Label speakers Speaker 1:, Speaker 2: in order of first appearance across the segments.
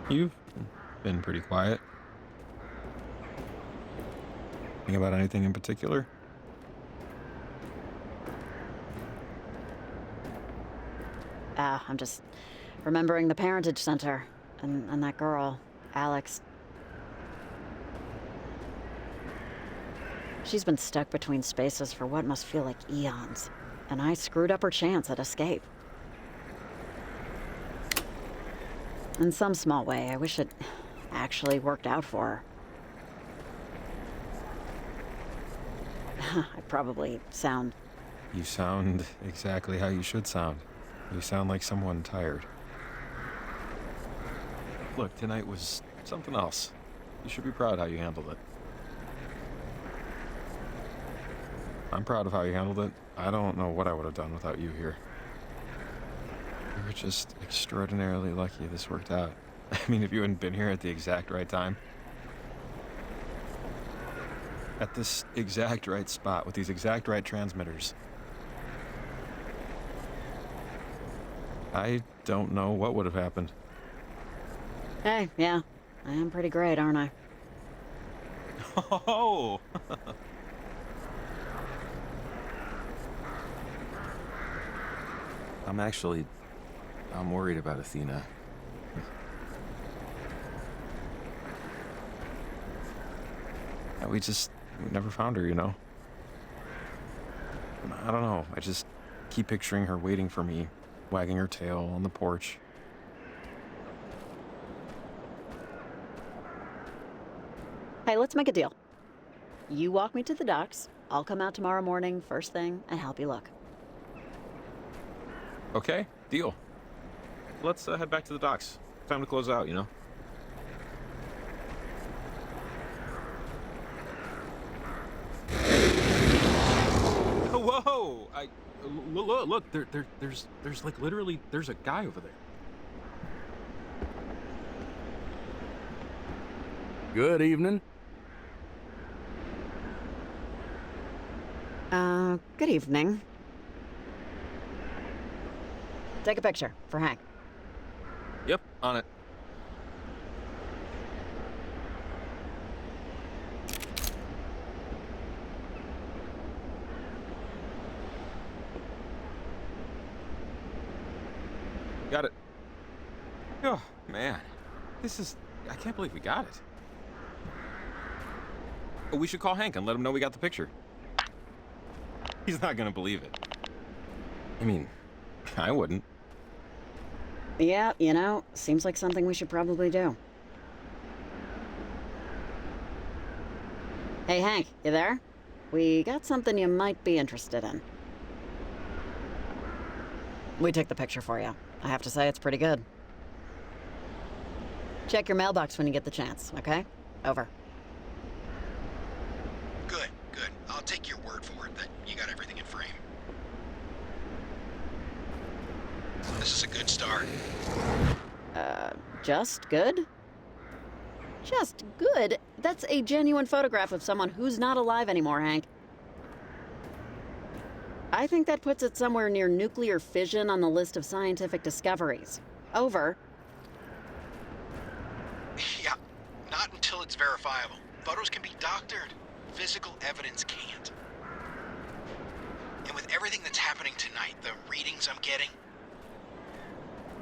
Speaker 1: You've been pretty quiet. Think about anything in particular?
Speaker 2: I'm just remembering the parentage center and that girl, Alex. She's been stuck between spaces for what must feel like eons, and I screwed up her chance at escape. In some small way, I wish it actually worked out for her. I probably sound...
Speaker 1: You sound exactly how you should sound. You sound like someone tired. Look, tonight was something else. You should be proud how you handled it. I'm proud of how you handled it. I don't know what I would have done without you here. We were just extraordinarily lucky this worked out. I mean, if you hadn't been here at the exact right time, at this exact right spot with these exact right transmitters, I don't know what would have happened.
Speaker 2: Hey, yeah, I am pretty great, aren't I?
Speaker 1: Oh! I'm worried about Athena. We never found her, you know? I don't know, I just keep picturing her waiting for me, wagging her tail on the porch.
Speaker 2: Hey, let's make a deal. You walk me to the docks, I'll come out tomorrow morning, first thing, and help you look.
Speaker 1: Okay, deal. Let's head back to the docks. Time to close out, you know? Whoa! Look, there's like literally, there's a guy over there.
Speaker 3: Good evening.
Speaker 2: Good evening. Take a picture for Hank.
Speaker 1: Yep, on it. Got it. Oh, man. I can't believe we got it. We should call Hank and let him know we got the picture. He's not gonna believe it. I mean, I wouldn't.
Speaker 2: Yeah, seems like something we should probably do. Hey, Hank, you there? We got something you might be interested in. We took the picture for you. I have to say, it's pretty good. Check your mailbox when you get the chance, okay? Over.
Speaker 4: Good. I'll take your word for it that you got everything in frame. This is a good start.
Speaker 2: Just good? Just good? That's a genuine photograph of someone who's not alive anymore, Hank. I think that puts it somewhere near nuclear fission on the list of scientific discoveries. Over.
Speaker 4: Yeah, not until it's verifiable. Photos can be doctored. Physical evidence can't. And with everything that's happening tonight, the readings I'm getting,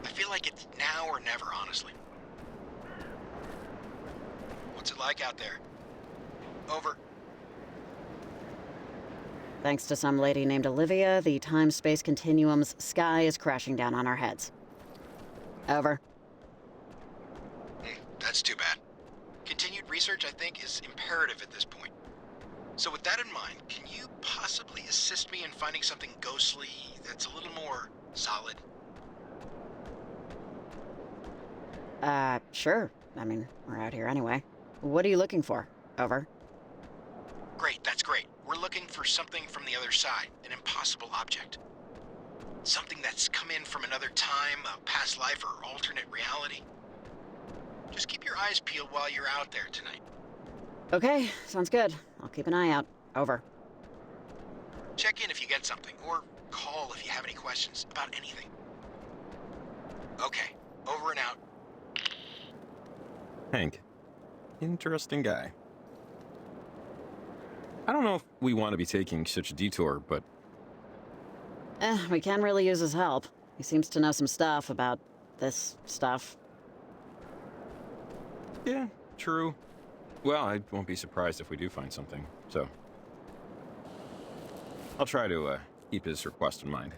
Speaker 4: I feel like it's now or never, honestly. What's it like out there? Over.
Speaker 2: Thanks to some lady named Olivia, the time-space continuum's sky is crashing down on our heads. Over.
Speaker 4: That's too bad. Continued research, I think, is imperative at this point. So with that in mind, can you possibly assist me in finding something ghostly that's a little more solid?
Speaker 2: Sure. I mean, we're out here anyway. What are you looking for? Over.
Speaker 4: Great, that's great. We're looking for something from the other side, an impossible object. Something that's come in from another time, a past life, or alternate reality. Just keep your eyes peeled while you're out there tonight.
Speaker 2: Okay, sounds good. I'll keep an eye out. Over.
Speaker 4: Check in if you get something, or call if you have any questions about anything. Okay, over and out.
Speaker 1: Hank. Interesting guy. I don't know if we want to be taking such a detour, but
Speaker 2: We can really use his help. He seems to know some stuff about this stuff.
Speaker 1: yeah, true. Well, I won't be surprised if we do find something, so I'll try to keep his request in mind.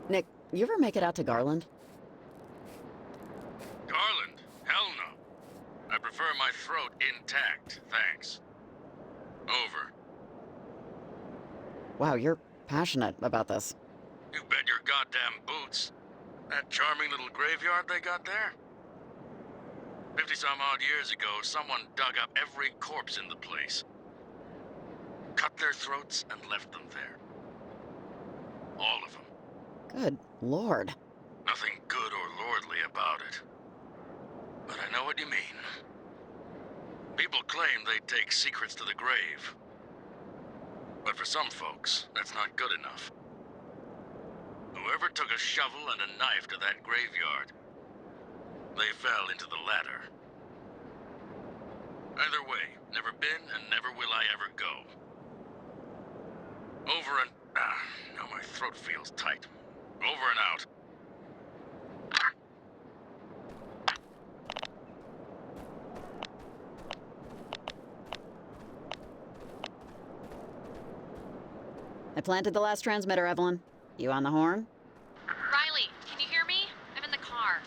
Speaker 2: Nick, you ever make it out to Garland?
Speaker 3: Garland? Hell no. I prefer my throat intact, thanks. Over.
Speaker 2: Wow, you're passionate about this.
Speaker 3: You bet your goddamn boots. That charming little graveyard they got there? 50-some odd years ago, someone dug up every corpse in the place. Cut their throats and left them there. All of them.
Speaker 2: Good lord.
Speaker 3: Nothing good or lordly about it. But I know what you mean. People claim they take secrets to the grave. But for some folks, that's not good enough. Whoever took a shovel and a knife to that graveyard, they fell into the latter. Either way, never been and never will I ever go. Over and... now my throat feels tight. Over and out.
Speaker 2: I planted the last transmitter, Evelyn. You on the horn?
Speaker 5: Riley, can you hear me? I'm in the car.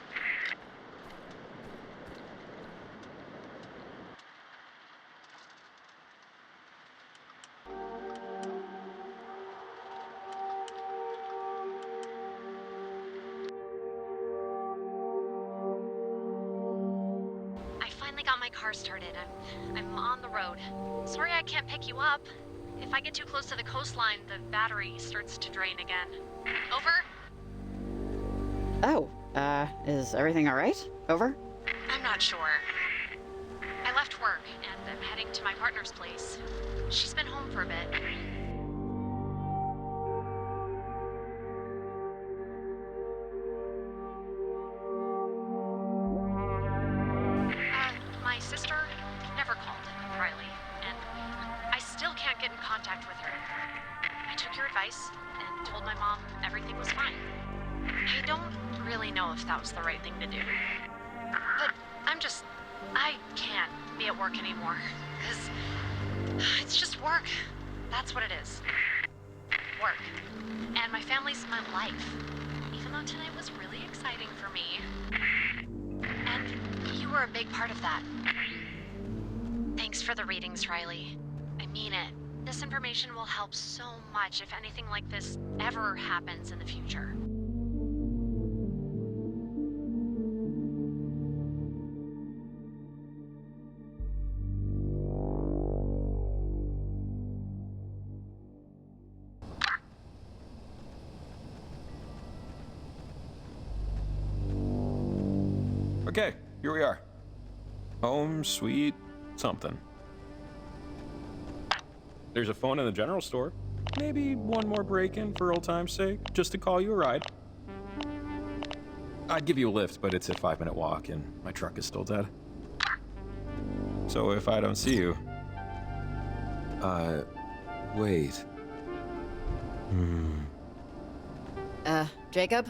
Speaker 5: I finally got my car started. I'm on the road. Sorry I can't pick you up. If I get too close to the coastline, the battery starts to drain again. Over?
Speaker 2: Oh, is everything alright? Over?
Speaker 5: I'm not sure. I left work, and I'm heading to my partner's place. She's been home for a bit. My sister never called, Riley, and I still can't get in contact with her. I took your advice and told my mom everything was fine. I don't really know if that was the right thing to do. But I can't be at work anymore, because it's just work. That's what it is. Work. And my family's my life. Even though tonight was really exciting for me. And you were a big part of that. Thanks for the readings, Riley. I mean it. This information will help so much if anything like this ever happens in the future.
Speaker 1: Okay, here we are. Home, sweet, something. There's a phone in the general store. Maybe one more break-in for old time's sake, just to call you a ride. I'd give you a lift, but it's a 5-minute walk, and my truck is still dead. So if I don't see you... wait.
Speaker 2: Jacob?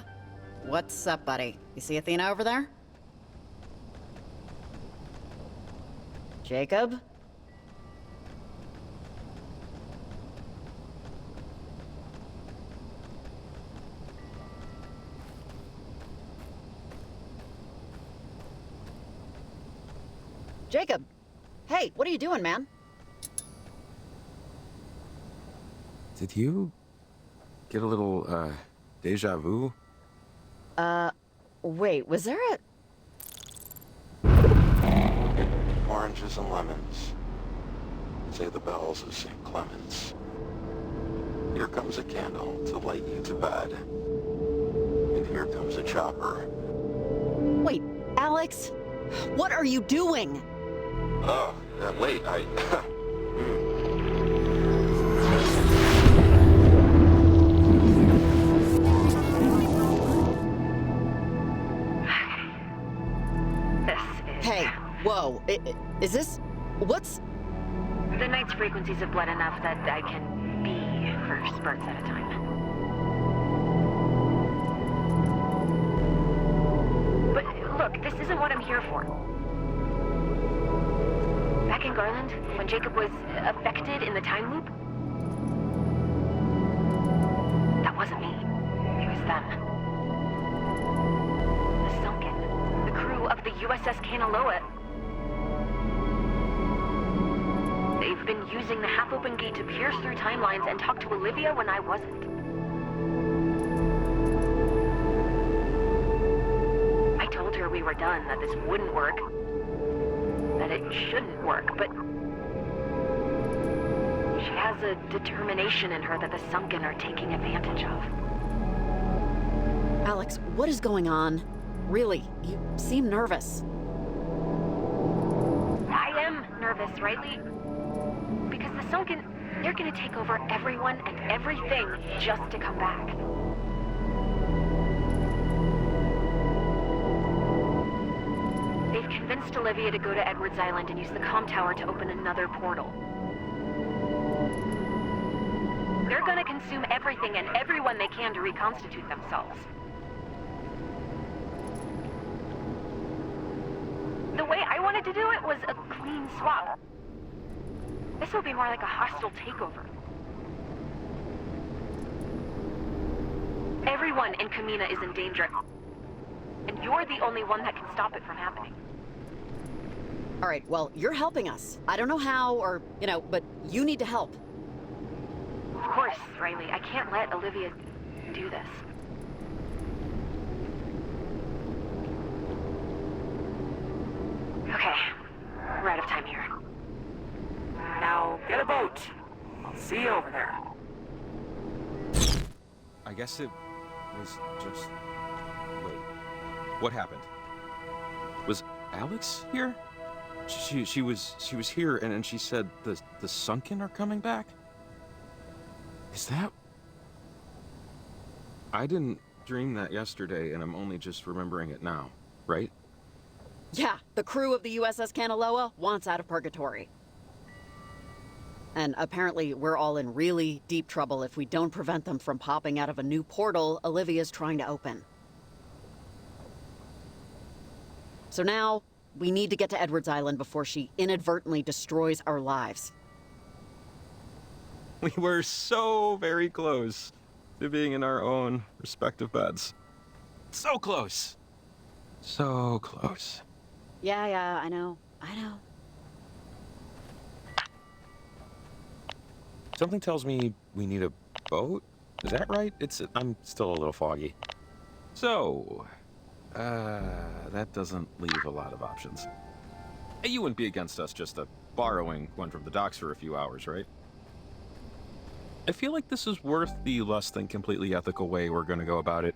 Speaker 2: What's up, buddy? You see Athena over there? Jacob? Jacob! Hey, what are you doing, man?
Speaker 1: Did you get a little, deja vu?
Speaker 2: Wait, was there a...
Speaker 6: Oranges and lemons. Say the bells of St. Clement's. Here comes a candle to light you to bed. And here comes a chopper.
Speaker 2: Wait, Alex? What are you doing?
Speaker 6: Oh, wait,
Speaker 2: Hey, whoa. Is this... What's...
Speaker 5: The night's frequencies have bled enough that I can be for spurts at a time. But look, this isn't what I'm here for. Back in Garland, when Jacob was affected in the time loop, that wasn't me. It was them. The Sunken. The crew of the USS Kanaloa. They've been using the half-open gate to pierce through timelines and talk to Olivia when I wasn't. I told her we were done, that this wouldn't work, that it shouldn't work, but she has a determination in her that the Sunken are taking advantage of.
Speaker 2: Alex, what is going on? Really, you seem nervous.
Speaker 5: I am nervous, rightly? Because the Sunken, they're gonna take over everyone and everything just to come back. They've convinced Olivia to go to Edwards Island and use the comm tower to open another portal. They're gonna consume everything and everyone they can to reconstitute themselves. The way I wanted to do it was a clean swap. This will be more like a hostile takeover. Everyone in Kamina is in danger. And you're the only one that can stop it from happening.
Speaker 2: All right, well, you're helping us. I don't know how or, but you need to help.
Speaker 5: Of course, Riley. I can't let Olivia do this. Okay. We're out of time here.
Speaker 7: Now, get a boat. I'll see you over there.
Speaker 1: I guess it was just... Wait. What happened? Was Alex here? She was here and she said the Sunken are coming back? Is that... I didn't dream that yesterday and I'm only just remembering it now, right?
Speaker 2: Yeah, the crew of the USS Kanaloa wants out of purgatory. And apparently we're all in really deep trouble if we don't prevent them from popping out of a new portal Olivia's trying to open. So now, we need to get to Edwards Island before she inadvertently destroys our lives.
Speaker 1: We were so very close to being in our own respective beds. So close. So close.
Speaker 2: Yeah, I know.
Speaker 1: Something tells me we need a boat? Is that right? I'm still a little foggy. So, that doesn't leave a lot of options. Hey, you wouldn't be against us just borrowing one from the docks for a few hours, right? I feel like this is worth the less than completely ethical way we're gonna go about it.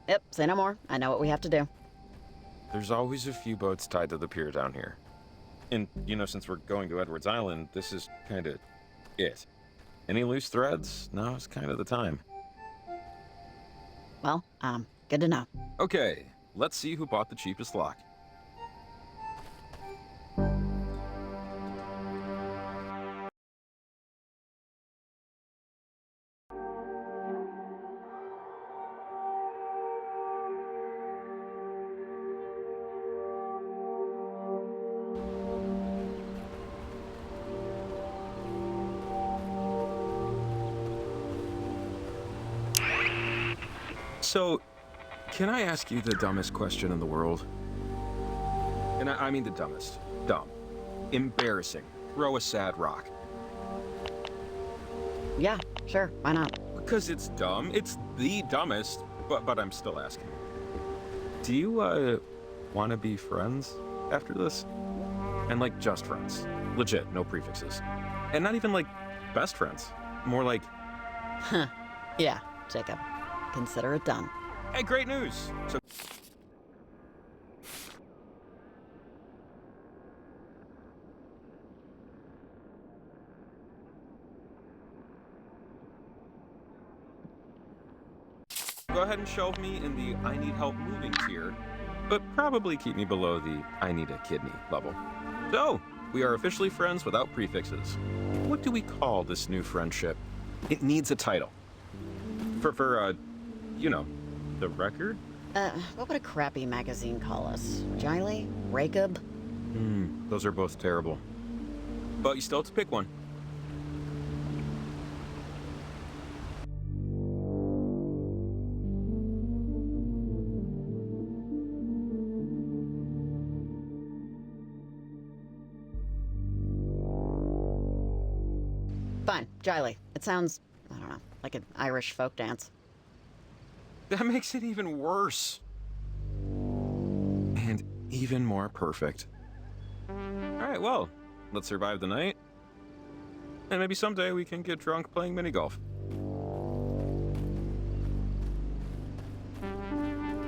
Speaker 2: Yep, say no more. I know what we have to do.
Speaker 1: There's always a few boats tied to the pier down here. And, since we're going to Edwards Island, this is kinda it. Any loose threads? Now is kind of the time.
Speaker 2: Well, good to know.
Speaker 1: Okay, let's see who bought the cheapest lock. So, can I ask you the dumbest question in the world? And I mean the dumbest. Dumb. Embarrassing. Throw a sad rock.
Speaker 2: Yeah, sure, why not?
Speaker 1: Because it's dumb. It's the dumbest, but I'm still asking. Do you, want to be friends after this? And, just friends. Legit, no prefixes. And not even like best friends. More like,
Speaker 2: Huh. Yeah, Jacob. Consider it done.
Speaker 1: hey, great news! So go ahead and shelve me in the I need help moving tier, but probably keep me below the I need a kidney level. So, we are officially friends without prefixes. What do we call this new friendship? It needs a title. For you know, the record?
Speaker 2: What would a crappy magazine call us? Jiley? Racob?
Speaker 1: Those are both terrible. But you still have to pick one.
Speaker 2: Fine, Jiley. It sounds, I don't know, like an Irish folk dance.
Speaker 1: That makes it even worse. And even more perfect. Alright, well, let's survive the night. And maybe someday we can get drunk playing mini golf.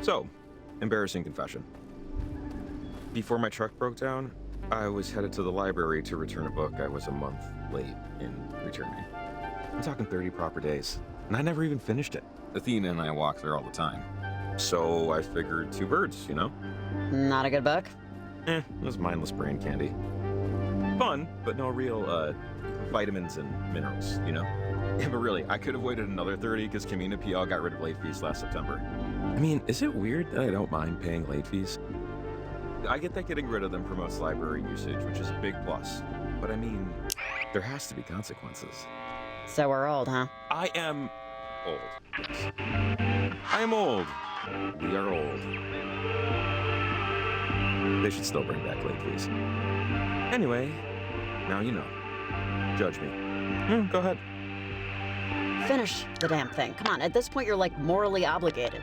Speaker 1: So, embarrassing confession. Before my truck broke down, I was headed to the library to return a book I was a month late in returning. I'm talking 30 proper days, and I never even finished it. Athena and I walk there all the time. So I figured two birds, you know?
Speaker 2: Not a good book?
Speaker 1: It was mindless brain candy. Fun, but no real, vitamins and minerals, you know? Yeah, but really, I could have waited another 30 because Kamina PL got rid of late fees last September. I mean, is it weird that I don't mind paying late fees? I get that getting rid of them promotes library usage, which is a big plus. But I mean, there has to be consequences.
Speaker 2: So we're old, huh?
Speaker 1: I am old, yes. I am old. We are old. They should still bring back late fees. Anyway, now you know. Judge me. Go ahead.
Speaker 2: Finish the damn thing. Come on, at this point you're like morally obligated.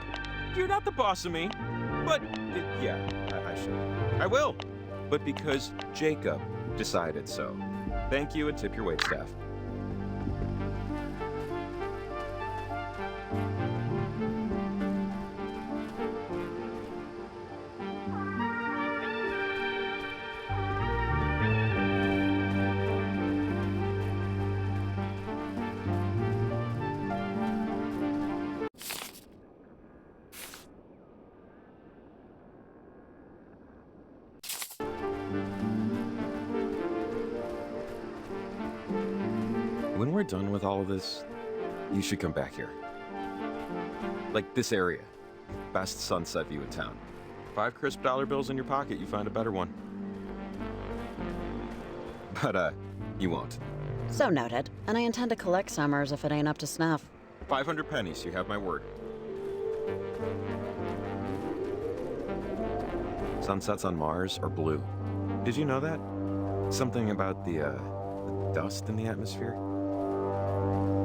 Speaker 1: You're not the boss of me. But, yeah, I should. I will. But because Jacob decided so. Thank you and tip your waitstaff. When we're done with all of this, you should come back here. Like this area. Best sunset view in town. 5 crisp dollar bills in your pocket, you find a better one. But, you won't.
Speaker 2: So noted. And I intend to collect summers if it ain't up to snuff.
Speaker 1: 500 pennies, you have my word. Sunsets on Mars are blue. Did you know that? Something about the dust in the atmosphere?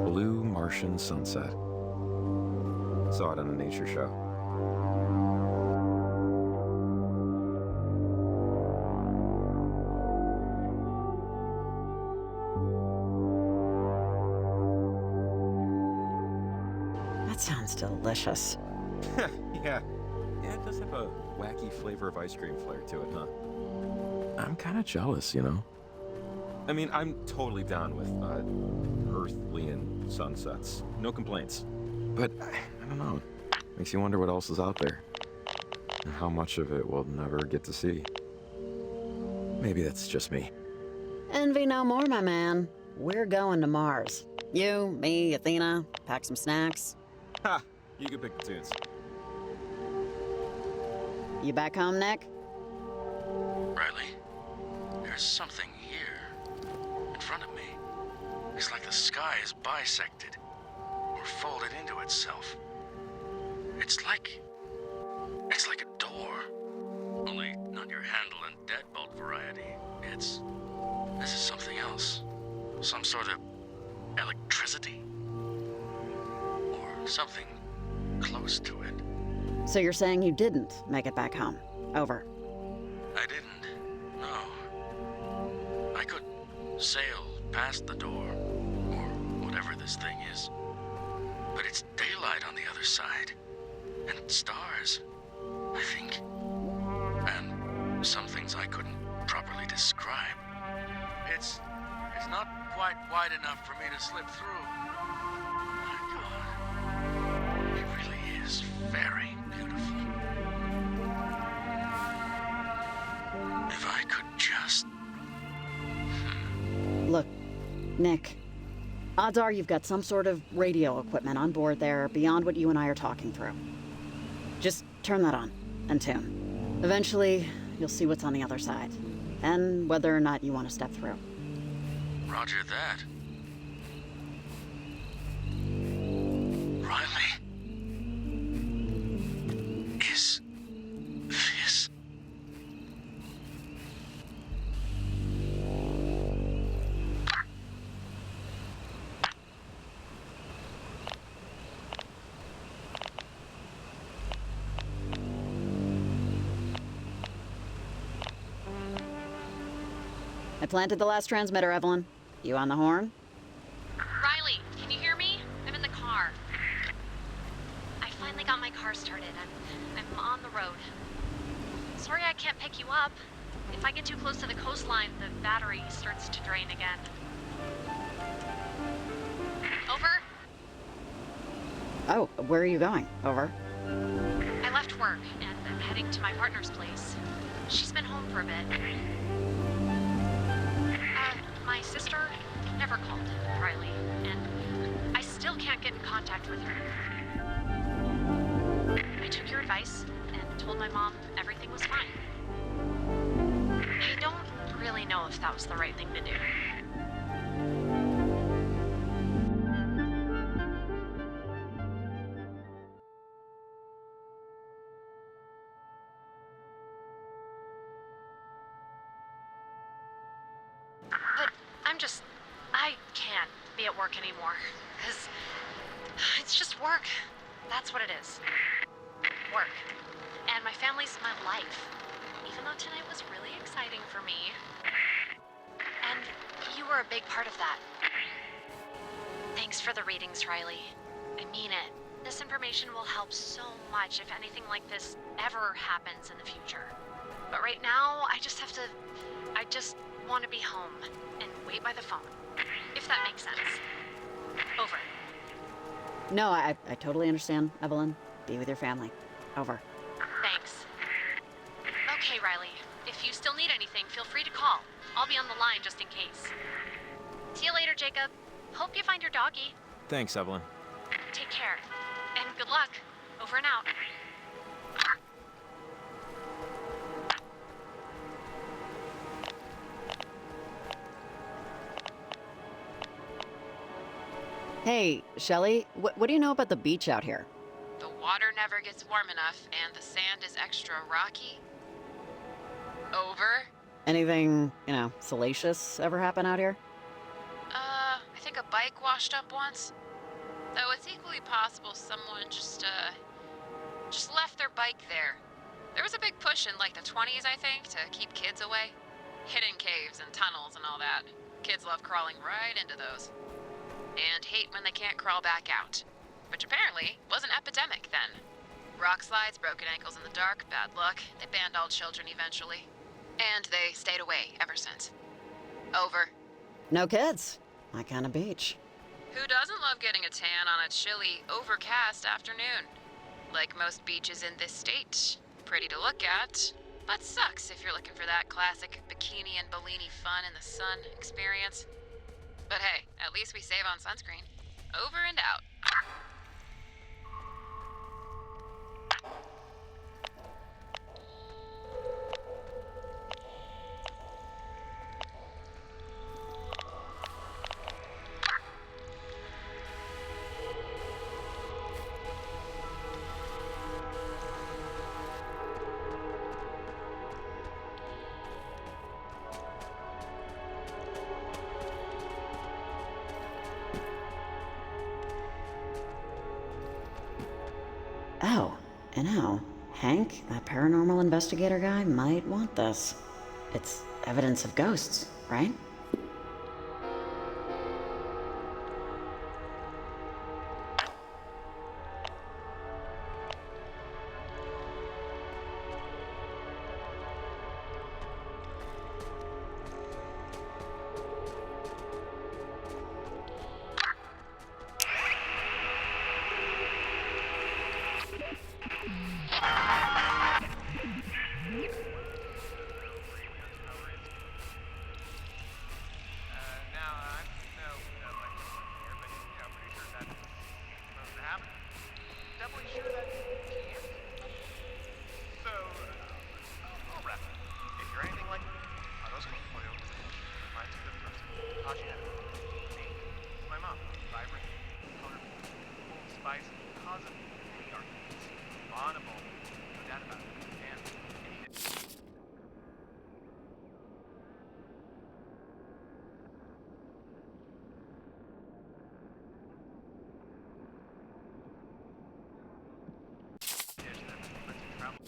Speaker 1: Blue Martian sunset. Saw it on a nature show.
Speaker 2: That sounds delicious.
Speaker 1: Yeah. Yeah, it does have a wacky flavor of ice cream flair to it, huh? I'm kind of jealous, you know? I mean, I'm totally down with, Earthlian sunsets. No complaints. But, I don't know. Makes you wonder what else is out there. And how much of it we'll never get to see. Maybe that's just me.
Speaker 2: Envy no more, my man. We're going to Mars. You, me, Athena, pack some snacks.
Speaker 1: Ha! You can pick the tunes.
Speaker 2: You back home, Nick?
Speaker 3: Riley, there's something here, in front of me. It's like the sky is bisected, or folded into itself. It's like a door. Only not your handle and deadbolt variety. This is something else. Some sort of electricity. Or something close to it.
Speaker 2: So you're saying you didn't make it back home? Over.
Speaker 3: I didn't. No. I couldn't. sail past the door, or whatever this thing is. But it's daylight on the other side. And stars, I think. And some things I couldn't properly describe. It's not quite wide enough for me to slip through. My God. It really is very beautiful. If I could just...
Speaker 2: Look, Nick, odds are you've got some sort of radio equipment on board there beyond what you and I are talking through. Just turn that on and tune. Eventually, you'll see what's on the other side, and whether or not you want to step through.
Speaker 3: Roger that. Riley. Is this...
Speaker 2: I planted the last transmitter, Evelyn. You on the horn?
Speaker 5: Riley, can you hear me? I'm in the car. I finally got my car started. I'm on the road. Sorry I can't pick you up. If I get too close to the coastline, the battery starts to drain again. Over?
Speaker 2: Oh, where are you going? Over.
Speaker 5: I left work, and I'm heading to my partner's place. She's been home for a bit. My sister never called Riley, and I still can't get in contact with her. I took your advice and told my mom everything was fine. I don't really know if that was the right thing to do. But I can't be at work anymore, because it's just work. That's what it is. Work. And my family's my life. Even though tonight was really exciting for me. And you were a big part of that. Thanks for the readings, Riley. I mean it. This information will help so much if anything like this ever happens in the future. But right now, I just want to be home and wait by the phone. If that makes sense. Over.
Speaker 2: No, I totally understand, Evelyn. Be with your family. Over.
Speaker 5: Thanks. Okay, Riley. If you still need anything, feel free to call. I'll be on the line just in case. See you later, Jacob. Hope you find your doggy.
Speaker 1: Thanks, Evelyn.
Speaker 5: Take care. And good luck. Over and out.
Speaker 2: Hey, Shelley, what do you know about the beach out here?
Speaker 8: The water never gets warm enough, and the sand is extra rocky. Over.
Speaker 2: Anything, salacious ever happen out here?
Speaker 8: I think a bike washed up once. Though it's equally possible someone just left their bike there. There was a big push in like the 20s, I think, to keep kids away. Hidden caves and tunnels and all that. Kids love crawling right into those. And hate when they can't crawl back out. Which apparently was an epidemic then. Rock slides, broken ankles in the dark, bad luck. They banned all children eventually. And they stayed away ever since. Over.
Speaker 2: No kids. My kind of beach.
Speaker 8: Who doesn't love getting a tan on a chilly, overcast afternoon? Like most beaches in this state. Pretty to look at, but sucks if you're looking for that classic bikini and Bellini fun in the sun experience. But hey, at least we save on sunscreen. Over and out.
Speaker 2: Oh, Hank, that paranormal investigator guy, might want this. It's evidence of ghosts, right?
Speaker 9: cause of any arguments. Vulnerable, no doubt about it. And dish that lets you travel.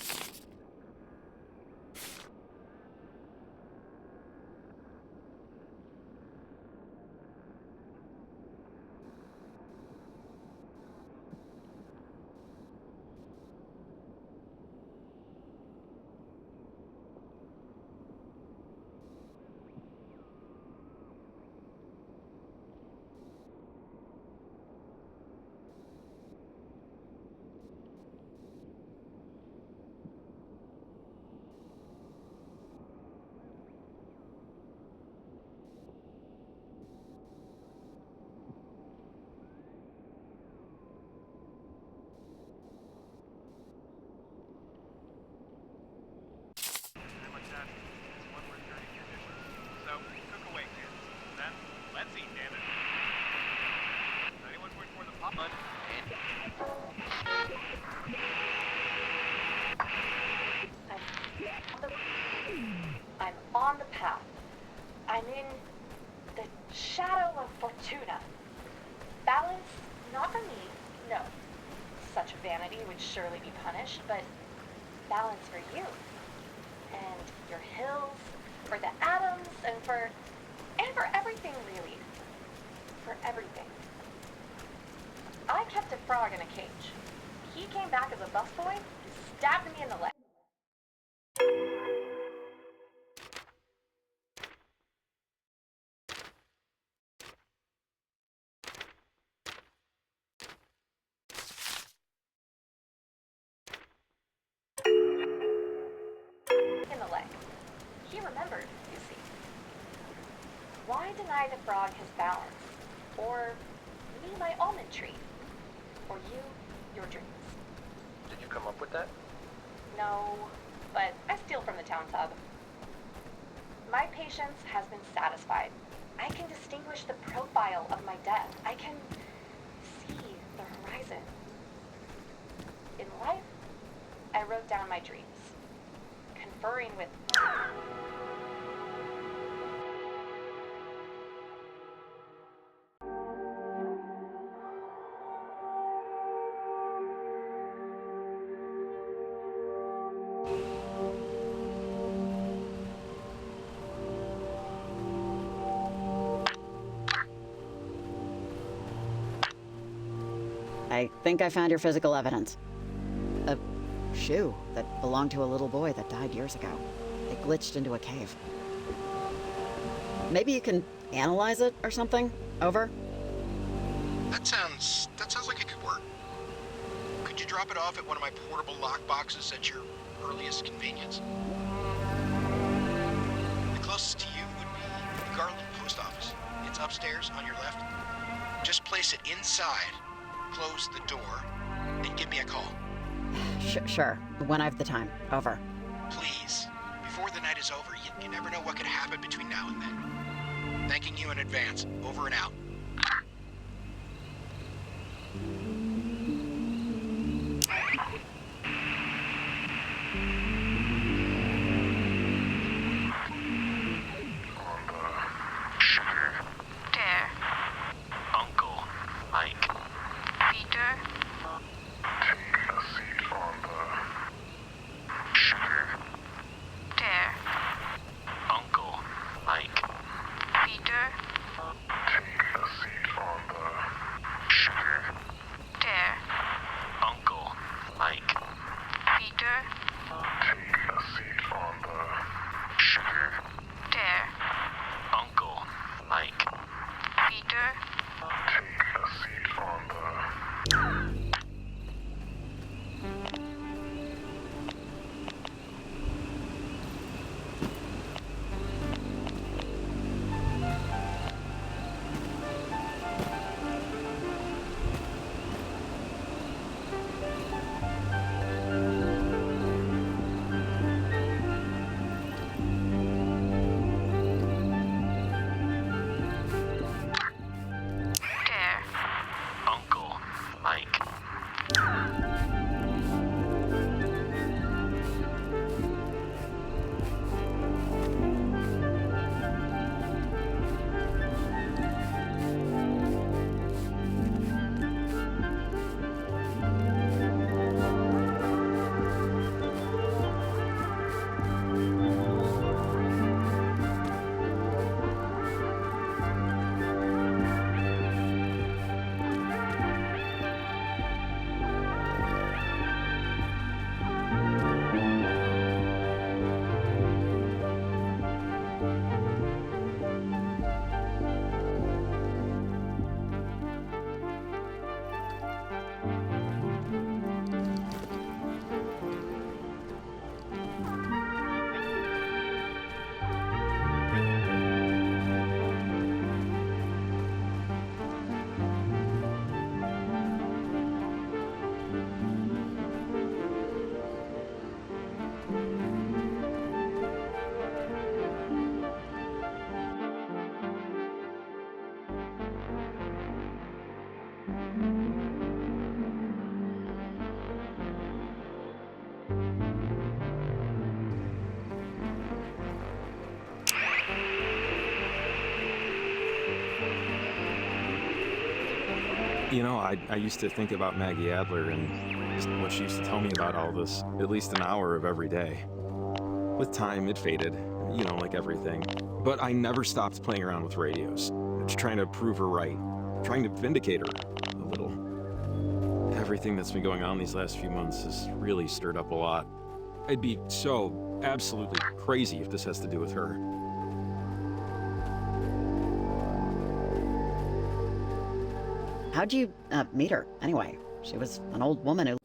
Speaker 9: And like that, it's one more turn in your dishes. So, cook away, kids. Then, let's eat, damn it. Anyone going for the pop bud? And
Speaker 10: I'm on the path. I'm in the shadow of Fortuna. Balance, not for me, no. Such vanity would surely be punished, but balance for you. And your hills, for the atoms, and for everything, really. For everything. I kept a frog in a cage. He came back as a busboy and stabbed me in the leg. In the leg. He remembered, you see. Why deny the frog his balance? Or me my almond tree? Or you, your dreams?
Speaker 9: did you come up with that?
Speaker 10: No, but I steal from the town tub. My patience has been satisfied. I can distinguish the profile of my death. I can see the horizon. In life, I wrote down my dreams, conferring with
Speaker 2: I think I found your physical evidence. A shoe that belonged to a little boy that died years ago. It glitched into a cave. Maybe you can analyze it or something? Over?
Speaker 4: That sounds like it could work. Could you drop it off at one of my portable lock boxes at your earliest convenience? The closest to you would be the Garland post office. It's upstairs on your left. Just place it inside, close the door, and give me a call.
Speaker 2: Sure, when I have the time. Over.
Speaker 4: Please. Before the night is over, you never know what could happen between now and then. Thanking you in advance. Over and out.
Speaker 8: Dare.
Speaker 3: Uncle, Mike.
Speaker 8: Peter.
Speaker 6: Take a seat on the
Speaker 3: Sugar.
Speaker 8: Dare.
Speaker 3: Uncle, Mike.
Speaker 8: Peter.
Speaker 6: take a seat on the
Speaker 3: Sugar.
Speaker 8: Dare.
Speaker 3: Uncle, Mike.
Speaker 8: Peter.
Speaker 6: take a seat on the
Speaker 3: Sugar.
Speaker 8: Dare.
Speaker 3: Uncle, Mike.
Speaker 8: Peter.
Speaker 6: take a seat on the
Speaker 8: Dare.
Speaker 3: Uncle, Mike.
Speaker 1: You know, I used to think about Maggie Adler and just what she used to tell me about all this, at least an hour of every day. With time, it faded, you know, like everything. But I never stopped playing around with radios, just trying to prove her right, trying to vindicate her a little. Everything that's been going on these last few months has really stirred up a lot. I'd be so absolutely crazy if this has to do with her.
Speaker 2: How'd you meet her, anyway? She was an old woman who...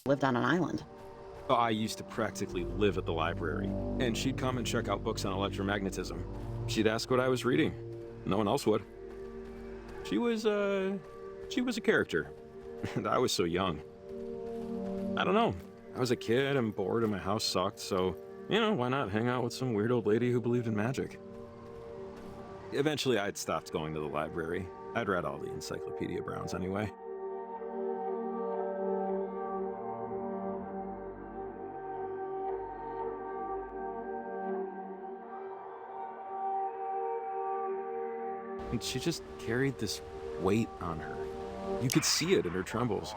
Speaker 2: lived on an island.
Speaker 1: I used to practically live at the library, and she'd come and check out books on electromagnetism. She'd ask what I was reading. No one else would. She was a character, and I was so young. I don't know. I was a kid and bored and my house sucked, so, you know, why not hang out with some weird old lady who believed in magic? Eventually, I'd stopped going to the library. I'd read all the Encyclopedia Browns anyway. And she just carried this weight on her. You could see it in her trembles.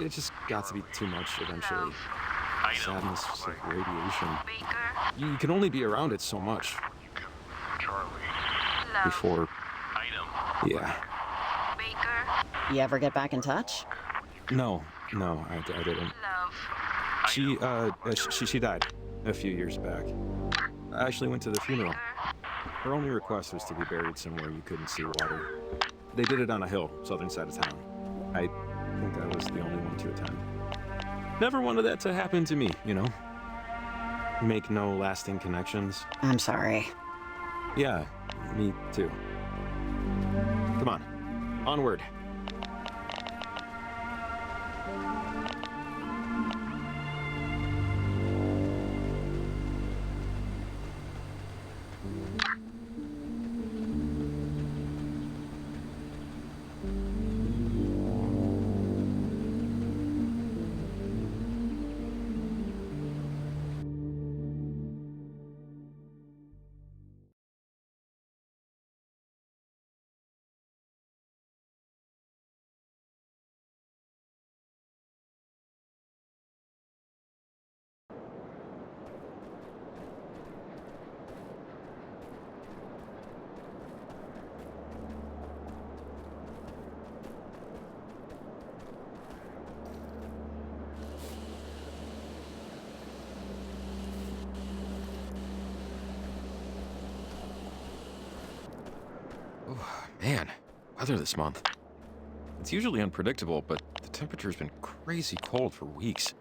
Speaker 1: It just got to be too much eventually. Sadness was like radiation. You can only be around it so much. Before... Yeah.
Speaker 2: You ever get back in touch?
Speaker 1: No, I didn't. She died a few years back. I actually went to the funeral. Her only request was to be buried somewhere you couldn't see water. They did it on a hill, southern side of town. I think I was the only one to attend. Never wanted that to happen to me, you know? Make no lasting connections.
Speaker 2: I'm sorry.
Speaker 1: Yeah, me too. Come on, onward. Oh, man, weather this month. It's usually unpredictable, but the temperature's been crazy cold for weeks.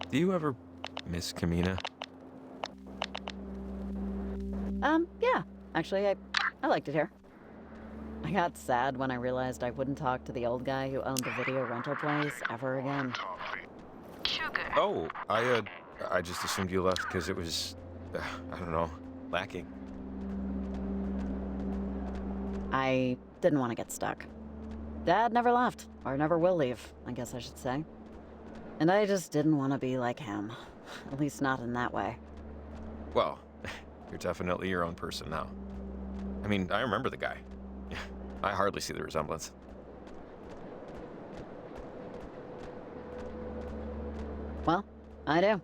Speaker 1: Do you ever miss Kamina?
Speaker 2: Yeah. Actually, I liked it here. I got sad when I realized I wouldn't talk to the old guy who owned the video rental place ever again.
Speaker 1: Oh, I just assumed you left because it was, I don't know, lacking.
Speaker 2: I didn't want to get stuck. Dad never left, or never will leave, I guess I should say. And I just didn't want to be like him. At least not in that way.
Speaker 1: Well, you're definitely your own person now. I mean, I remember the guy. I hardly see the resemblance.
Speaker 2: Well, I do.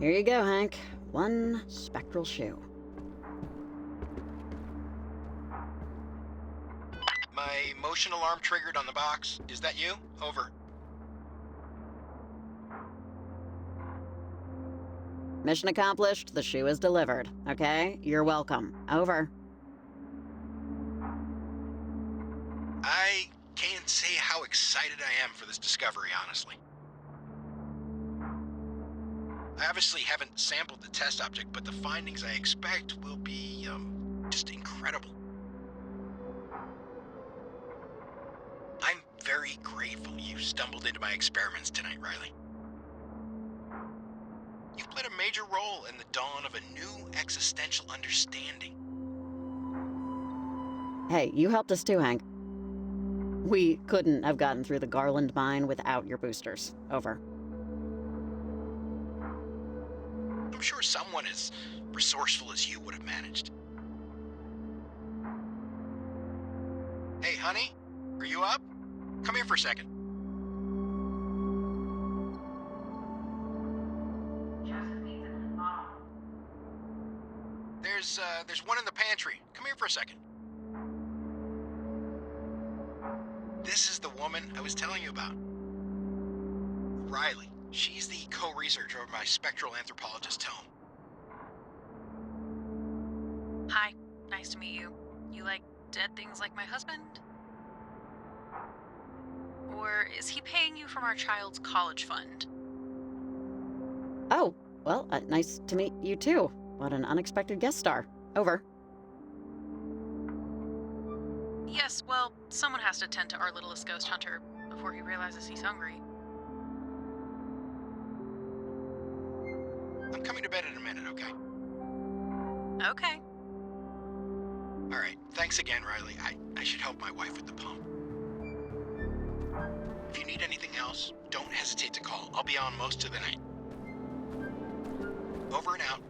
Speaker 2: Here you go, Hank. One spectral shoe.
Speaker 4: My motion alarm triggered on the box. Is that you? Over.
Speaker 2: Mission accomplished. The shoe is delivered. Okay? You're welcome. Over.
Speaker 4: I can't say how excited I am for this discovery, honestly. I obviously haven't sampled the test object, but the findings I expect will be, just incredible. I'm very grateful you stumbled into my experiments tonight, Riley. You've played a major role in the dawn of a new existential understanding.
Speaker 2: Hey, you helped us too, Hank. We couldn't have gotten through the Garland mine without your boosters. Over.
Speaker 4: I'm sure someone as resourceful as you would have managed. Hey, honey, are you up? Come here for a second. There's one in the pantry. Come here for a second. This is the woman I was telling you about. Riley. She's the co-researcher of my spectral anthropologist's home.
Speaker 8: Hi, nice to meet you. You like dead things like my husband? Or is he paying you from our child's college fund?
Speaker 2: Oh, well, nice to meet you too. What an unexpected guest star. Over.
Speaker 8: Yes, well, someone has to tend to our littlest ghost hunter before he realizes he's hungry.
Speaker 4: I'm coming to bed in a minute, okay?
Speaker 8: Okay.
Speaker 4: All right, thanks again, Riley. I should help my wife with the pump. If you need anything else, don't hesitate to call. I'll be on most of the night. Over and out.